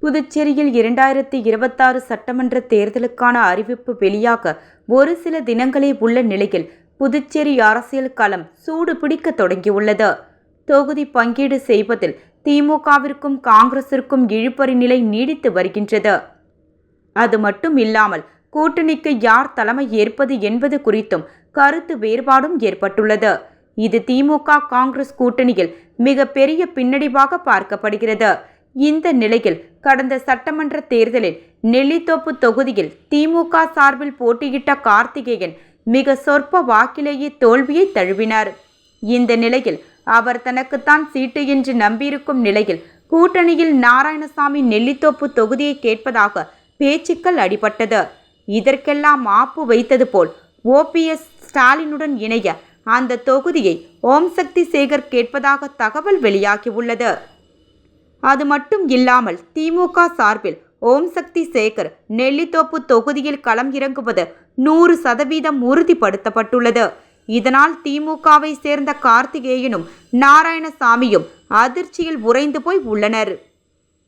புதுச்சேரியில் 2026 சட்டமன்ற தேர்தலுக்கான அறிவிப்பு வெளியாக ஒரு சில தினங்களே உள்ள நிலையில் புதுச்சேரி அரசியல் களம் சூடு பிடிக்க தொடங்கியுள்ளது. தொகுதி பங்கீடு செய்வதில் திமுகவிற்கும் காங்கிரசிற்கும் இழுபறி நிலை நீடித்து வருகின்றது. அது மட்டும் இல்லாமல் கூட்டணிக்கு யார் தலைமை ஏற்பது என்பது குறித்தும் கருத்து வேறுபாடும் ஏற்பட்டுள்ளது. இது திமுக காங்கிரஸ் கூட்டணியில் மிக பெரிய பின்னடைவாக பார்க்கப்படுகிறது. இந்த நிலையில் கடந்த சட்டமன்ற தேர்தலில் நெல்லித்தோப்பு தொகுதியில் திமுக சார்பில் போட்டியிட்ட கார்த்திகேயன் மிக சொற்ப வாக்கிலேயே தோல்வியை தழுவினார். இந்த நிலையில் அவர் தனக்குத்தான் சீட்டு என்று நம்பியிருக்கும் நிலையில் கூட்டணியில் நாராயணசாமி நெல்லித்தோப்பு தொகுதியை கேட்பதாக பேச்சுக்கள் அடிபட்டது. இதற்கெல்லாம் ஆப்பு வைத்தது போல் OPS ஸ்டாலினுடன் இணைய அந்த தொகுதியை ஓம்சக்தி சேகர் கேட்பதாக தகவல் வெளியாகியுள்ளது. அது மட்டும் இல்லாமல் திமுக சார்பில் ஓம்சக்தி சேகர் நெல்லித்தோப்பு தொகுதியில் களம் இறங்குவது 100% உறுதிப்படுத்தப்பட்டுள்ளது. இதனால் திமுகவை சேர்ந்த கார்த்திகேயனும் நாராயணசாமியும் அதிர்ச்சியில் உறைந்து போய் உள்ளனர்.